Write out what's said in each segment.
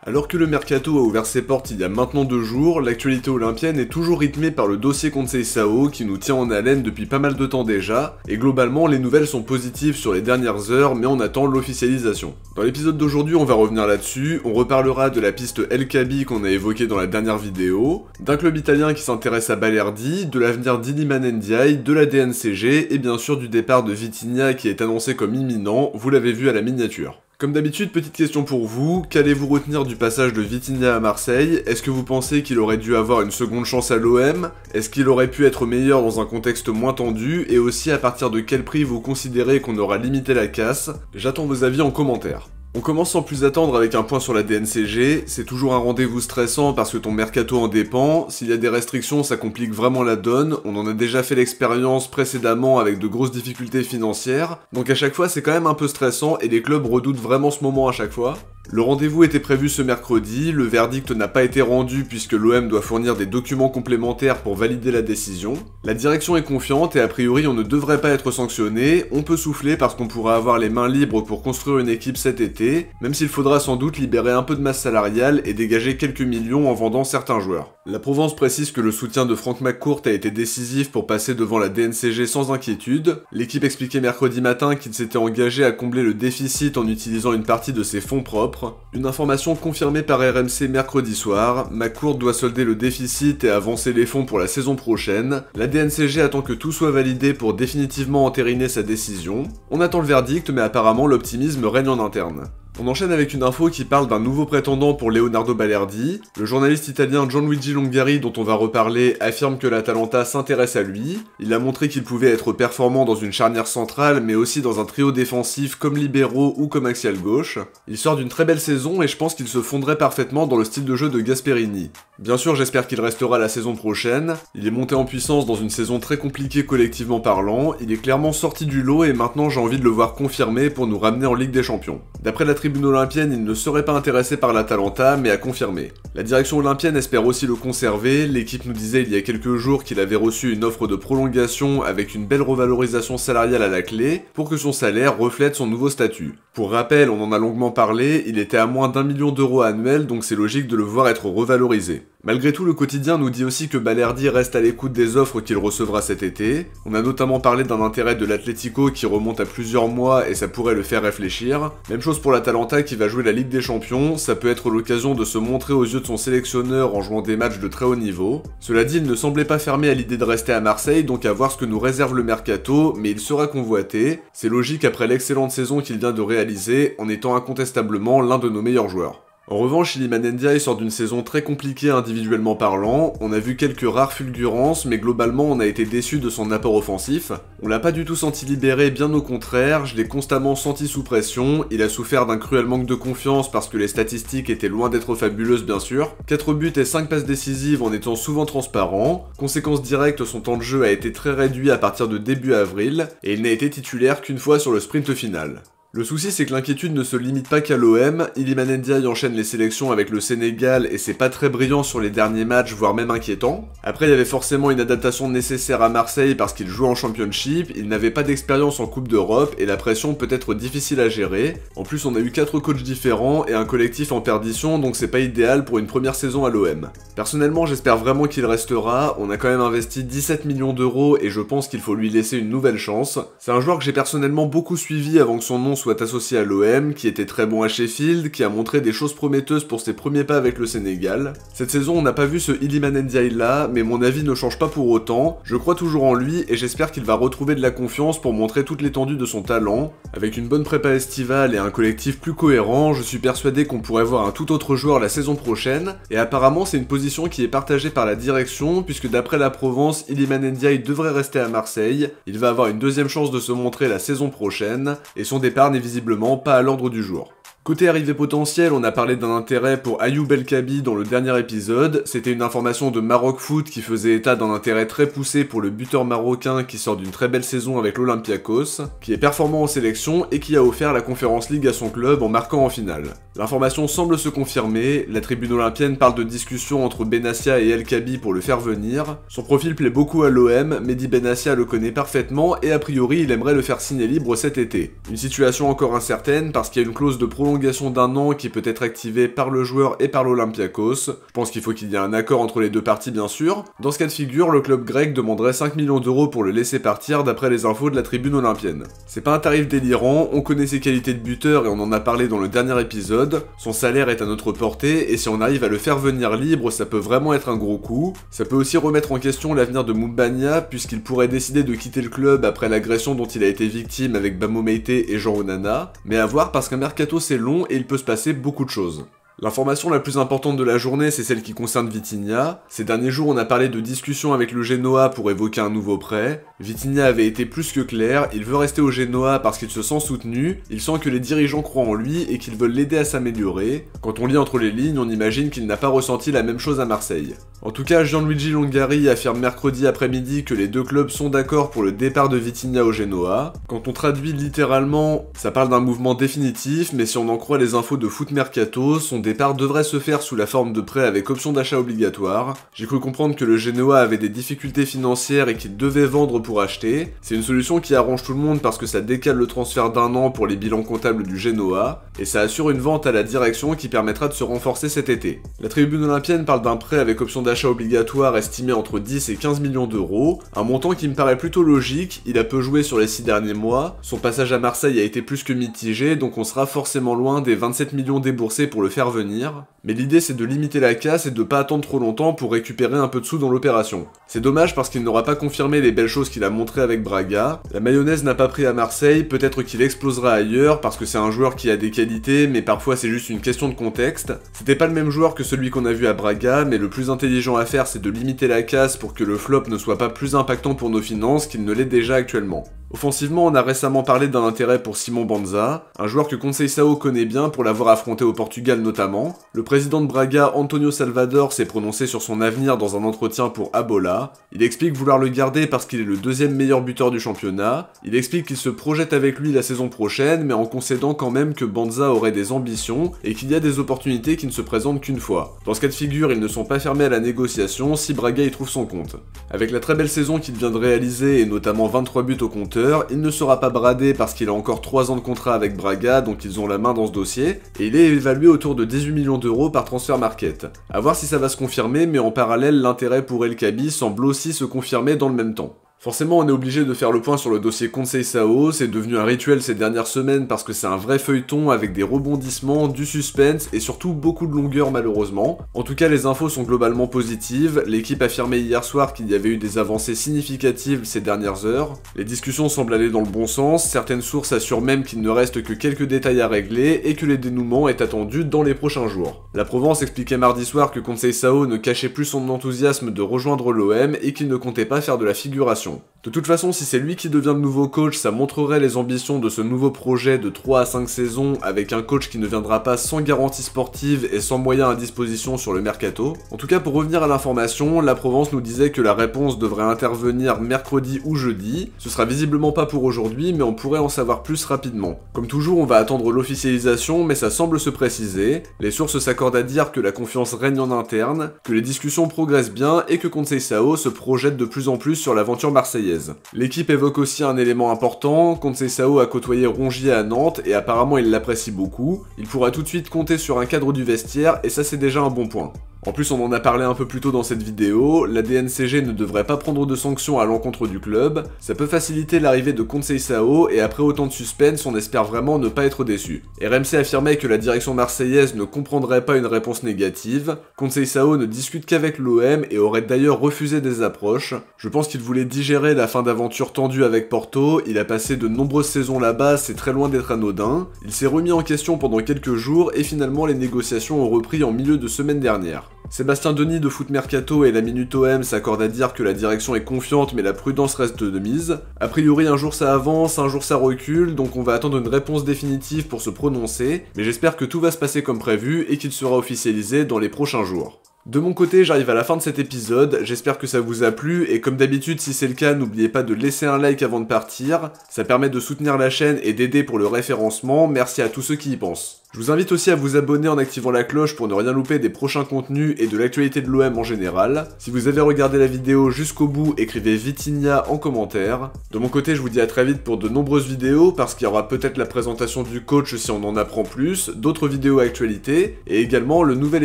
Alors que le mercato a ouvert ses portes il y a maintenant 2 jours, l'actualité olympienne est toujours rythmée par le dossier Conseil Sao qui nous tient en haleine depuis pas mal de temps déjà, et globalement les nouvelles sont positives sur les dernières heures mais on attend l'officialisation. Dans l'épisode d'aujourd'hui on va revenir là-dessus, on reparlera de la piste El Kaabi qu'on a évoquée dans la dernière vidéo, d'un club italien qui s'intéresse à Balerdi, de l'avenir d'Iliman Ndiaye, de la DNCG et bien sûr du départ de Vitinha qui est annoncé comme imminent, vous l'avez vu à la miniature. Comme d'habitude, petite question pour vous, qu'allez-vous retenir du passage de Vitinha à Marseille? Est-ce que vous pensez qu'il aurait dû avoir une seconde chance à l'OM? Est-ce qu'il aurait pu être meilleur dans un contexte moins tendu? Et aussi à partir de quel prix vous considérez qu'on aura limité la casse? J'attends vos avis en commentaire. On commence sans plus attendre avec un point sur la DNCG, c'est toujours un rendez-vous stressant parce que ton mercato en dépend, s'il y a des restrictions ça complique vraiment la donne, on en a déjà fait l'expérience précédemment avec de grosses difficultés financières, donc à chaque fois c'est quand même un peu stressant et les clubs redoutent vraiment ce moment à chaque fois. Le rendez-vous était prévu ce mercredi, le verdict n'a pas été rendu puisque l'OM doit fournir des documents complémentaires pour valider la décision. La direction est confiante et a priori on ne devrait pas être sanctionné, on peut souffler parce qu'on pourra avoir les mains libres pour construire une équipe cet été, même s'il faudra sans doute libérer un peu de masse salariale et dégager quelques millions en vendant certains joueurs. La Provence précise que le soutien de Franck McCourt a été décisif pour passer devant la DNCG sans inquiétude. L'équipe expliquait mercredi matin qu'il s'était engagé à combler le déficit en utilisant une partie de ses fonds propres. Une information confirmée par RMC mercredi soir, McCourt doit solder le déficit et avancer les fonds pour la saison prochaine. La DNCG attend que tout soit validé pour définitivement entériner sa décision. On attend le verdict mais apparemment l'optimisme règne en interne. On enchaîne avec une info qui parle d'un nouveau prétendant pour Leonardo Balerdi. Le journaliste italien Gianluigi Longari, dont on va reparler, affirme que l'Atalanta s'intéresse à lui. Il a montré qu'il pouvait être performant dans une charnière centrale, mais aussi dans un trio défensif comme libéraux ou comme axial gauche. Il sort d'une très belle saison et je pense qu'il se fondrait parfaitement dans le style de jeu de Gasperini. Bien sûr, j'espère qu'il restera la saison prochaine. Il est monté en puissance dans une saison très compliquée collectivement parlant. Il est clairement sorti du lot et maintenant j'ai envie de le voir confirmé pour nous ramener en Ligue des Champions. D'après la tribune olympienne, il ne serait pas intéressé par l'Atalanta, mais a confirmé. La direction olympienne espère aussi le conserver, l'équipe nous disait il y a quelques jours qu'il avait reçu une offre de prolongation avec une belle revalorisation salariale à la clé, pour que son salaire reflète son nouveau statut. Pour rappel, on en a longuement parlé, il était à moins d'1 million d'euros annuel, donc c'est logique de le voir être revalorisé. Malgré tout, le quotidien nous dit aussi que Balerdi reste à l'écoute des offres qu'il recevra cet été. On a notamment parlé d'un intérêt de l'Atlético qui remonte à plusieurs mois et ça pourrait le faire réfléchir. Même chose pour l'Atalanta qui va jouer la Ligue des Champions, ça peut être l'occasion de se montrer aux yeux de son sélectionneur en jouant des matchs de très haut niveau. Cela dit, il ne semblait pas fermé à l'idée de rester à Marseille, donc à voir ce que nous réserve le mercato, mais il sera convoité. C'est logique après l'excellente saison qu'il vient de réaliser, en étant incontestablement l'un de nos meilleurs joueurs. En revanche, Iliman Ndiaye sort d'une saison très compliquée individuellement parlant, on a vu quelques rares fulgurances, mais globalement on a été déçu de son apport offensif. On l'a pas du tout senti libéré, bien au contraire, je l'ai constamment senti sous pression, il a souffert d'un cruel manque de confiance parce que les statistiques étaient loin d'être fabuleuses bien sûr, 4 buts et 5 passes décisives en étant souvent transparent, conséquence directe son temps de jeu a été très réduit à partir de début avril, et il n'a été titulaire qu'une fois sur le sprint final. Le souci c'est que l'inquiétude ne se limite pas qu'à l'OM, Iliman Ndiaye enchaîne les sélections avec le Sénégal et c'est pas très brillant sur les derniers matchs, voire même inquiétant. Après il y avait forcément une adaptation nécessaire à Marseille parce qu'il joue en Championship, il n'avait pas d'expérience en Coupe d'Europe et la pression peut être difficile à gérer. En plus on a eu 4 coachs différents et un collectif en perdition donc c'est pas idéal pour une première saison à l'OM. Personnellement j'espère vraiment qu'il restera, on a quand même investi 17 millions d'euros et je pense qu'il faut lui laisser une nouvelle chance. C'est un joueur que j'ai personnellement beaucoup suivi avant que son nom soit associé à l'OM, qui était très bon à Sheffield, qui a montré des choses prometteuses pour ses premiers pas avec le Sénégal. Cette saison on n'a pas vu ce Iliman Ndiaye là, mais mon avis ne change pas pour autant, je crois toujours en lui et j'espère qu'il va retrouver de la confiance pour montrer toute l'étendue de son talent. Avec une bonne prépa estivale et un collectif plus cohérent, je suis persuadé qu'on pourrait voir un tout autre joueur la saison prochaine, et apparemment c'est une position qui est partagée par la direction, puisque d'après la Provence, Iliman Ndiaye devrait rester à Marseille, il va avoir une deuxième chance de se montrer la saison prochaine, et son départ n'est visiblement pas à l'ordre du jour. Côté arrivée potentielle, on a parlé d'un intérêt pour Ayoub El Kaabi dans le dernier épisode, c'était une information de Maroc Foot qui faisait état d'un intérêt très poussé pour le buteur marocain qui sort d'une très belle saison avec l'Olympiakos, qui est performant en sélection et qui a offert la Conference League à son club en marquant en finale. L'information semble se confirmer, la tribune olympienne parle de discussions entre Benassia et El Kaabi pour le faire venir, son profil plaît beaucoup à l'OM, Mehdi Benassia le connaît parfaitement et a priori il aimerait le faire signer libre cet été. Une situation encore incertaine parce qu'il y a une clause de prolongation prolongation d'1 an qui peut être activée par le joueur et par l'Olympiakos. Je pense qu'il faut qu'il y ait un accord entre les deux parties bien sûr. Dans ce cas de figure, le club grec demanderait 5 millions d'euros pour le laisser partir d'après les infos de la tribune olympienne. C'est pas un tarif délirant, on connaît ses qualités de buteur et on en a parlé dans le dernier épisode, son salaire est à notre portée et si on arrive à le faire venir libre, ça peut vraiment être un gros coup. Ça peut aussi remettre en question l'avenir de Moumbagna puisqu'il pourrait décider de quitter le club après l'agression dont il a été victime avec Bamo Meïté et Jean Onana, mais à voir parce qu'un mercato c'est long et il peut se passer beaucoup de choses. L'information la plus importante de la journée, c'est celle qui concerne Vitinha. Ces derniers jours, on a parlé de discussions avec le Genoa pour évoquer un nouveau prêt. Vitinha avait été plus que clair, il veut rester au Genoa parce qu'il se sent soutenu, il sent que les dirigeants croient en lui et qu'ils veulent l'aider à s'améliorer. Quand on lit entre les lignes, on imagine qu'il n'a pas ressenti la même chose à Marseille. En tout cas, Gianluigi Longari affirme mercredi après-midi que les deux clubs sont d'accord pour le départ de Vitinha au Genoa. Quand on traduit littéralement, ça parle d'un mouvement définitif, mais si on en croit les infos de Foot Mercato, son départ devrait se faire sous la forme de prêt avec option d'achat obligatoire. J'ai cru comprendre que le Genoa avait des difficultés financières et qu'il devait vendre pour acheter. C'est une solution qui arrange tout le monde parce que ça décale le transfert d'1 an pour les bilans comptables du Genoa, et ça assure une vente à la direction qui permettra de se renforcer cet été. La tribune olympienne parle d'un prêt avec option d'achat obligatoire estimé entre 10 et 15 millions d'euros, un montant qui me paraît plutôt logique, il a peu joué sur les 6 derniers mois, son passage à Marseille a été plus que mitigé, donc on sera forcément loin des 27 millions déboursés pour le faire venir, mais l'idée c'est de limiter la casse et de pas attendre trop longtemps pour récupérer un peu de sous dans l'opération. C'est dommage parce qu'il n'aura pas confirmé les belles choses qu'il a montrées avec Braga, la mayonnaise n'a pas pris à Marseille, peut-être qu'il explosera ailleurs parce que c'est un joueur qui a des qualités mais parfois c'est juste une question de contexte. C'était pas le même joueur que celui qu'on a vu à Braga, mais le plus intelligent à faire c'est de limiter la casse pour que le flop ne soit pas plus impactant pour nos finances qu'il ne l'est déjà actuellement. Offensivement, on a récemment parlé d'un intérêt pour Simon Banza, un joueur que Conceição connaît bien pour l'avoir affronté au Portugal notamment. Le président de Braga, Antonio Salvador, s'est prononcé sur son avenir dans un entretien pour Abola. Il explique vouloir le garder parce qu'il est le deuxième meilleur buteur du championnat. Il explique qu'il se projette avec lui la saison prochaine, mais en concédant quand même que Banza aurait des ambitions et qu'il y a des opportunités qui ne se présentent qu'une fois. Dans ce cas de figure, ils ne sont pas fermés à la négociation si Braga y trouve son compte. Avec la très belle saison qu'il vient de réaliser et notamment 23 buts au compteur, il ne sera pas bradé parce qu'il a encore 3 ans de contrat avec Braga, donc ils ont la main dans ce dossier, et il est évalué autour de 18 millions d'euros par transfert market. A voir si ça va se confirmer, mais en parallèle, l'intérêt pour El Kaabi semble aussi se confirmer dans le même temps. Forcément, on est obligé de faire le point sur le dossier Conceição, c'est devenu un rituel ces dernières semaines parce que c'est un vrai feuilleton avec des rebondissements, du suspense et surtout beaucoup de longueur malheureusement. En tout cas, les infos sont globalement positives, l'équipe affirmait hier soir qu'il y avait eu des avancées significatives ces dernières heures, les discussions semblent aller dans le bon sens, certaines sources assurent même qu'il ne reste que quelques détails à régler et que le dénouement est attendu dans les prochains jours. La Provence expliquait mardi soir que Conceição ne cachait plus son enthousiasme de rejoindre l'OM et qu'il ne comptait pas faire de la figuration. De toute façon, si c'est lui qui devient le nouveau coach, ça montrerait les ambitions de ce nouveau projet de 3 à 5 saisons avec un coach qui ne viendra pas sans garantie sportive et sans moyens à disposition sur le mercato. En tout cas, pour revenir à l'information, la Provence nous disait que la réponse devrait intervenir mercredi ou jeudi. Ce sera visiblement pas pour aujourd'hui, mais on pourrait en savoir plus rapidement. Comme toujours, on va attendre l'officialisation, mais ça semble se préciser. Les sources s'accordent à dire que la confiance règne en interne, que les discussions progressent bien et que Conceição se projette de plus en plus sur l'aventure marseillaise. L'équipe évoque aussi un élément important, Conceição a côtoyé Rongier à Nantes et apparemment il l'apprécie beaucoup. Il pourra tout de suite compter sur un cadre du vestiaire et ça c'est déjà un bon point. En plus, on en a parlé un peu plus tôt dans cette vidéo, la DNCG ne devrait pas prendre de sanctions à l'encontre du club, ça peut faciliter l'arrivée de Conceição et après autant de suspense, on espère vraiment ne pas être déçu. RMC affirmait que la direction marseillaise ne comprendrait pas une réponse négative, Conceição ne discute qu'avec l'OM et aurait d'ailleurs refusé des approches. Je pense qu'il voulait digérer la fin d'aventure tendue avec Porto, il a passé de nombreuses saisons là-bas, c'est très loin d'être anodin, il s'est remis en question pendant quelques jours et finalement les négociations ont repris en milieu de semaine dernière. Sébastien Denis de Foot Mercato et la Minute OM s'accordent à dire que la direction est confiante mais la prudence reste de mise. A priori un jour ça avance, un jour ça recule, donc on va attendre une réponse définitive pour se prononcer, mais j'espère que tout va se passer comme prévu et qu'il sera officialisé dans les prochains jours. De mon côté, j'arrive à la fin de cet épisode, j'espère que ça vous a plu, et comme d'habitude, si c'est le cas, n'oubliez pas de laisser un like avant de partir, ça permet de soutenir la chaîne et d'aider pour le référencement, merci à tous ceux qui y pensent. Je vous invite aussi à vous abonner en activant la cloche pour ne rien louper des prochains contenus et de l'actualité de l'OM en général. Si vous avez regardé la vidéo jusqu'au bout, écrivez Vitinha en commentaire. De mon côté, je vous dis à très vite pour de nombreuses vidéos, parce qu'il y aura peut-être la présentation du coach si on en apprend plus, d'autres vidéos actualités, et également le nouvel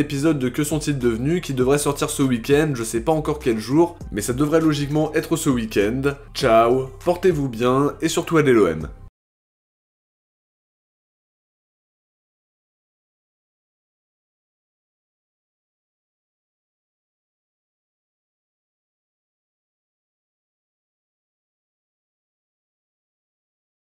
épisode de Que sont-ils devenus qui devrait sortir ce week-end, je sais pas encore quel jour, mais ça devrait logiquement être ce week-end. Ciao, portez-vous bien, et surtout allez l'OM.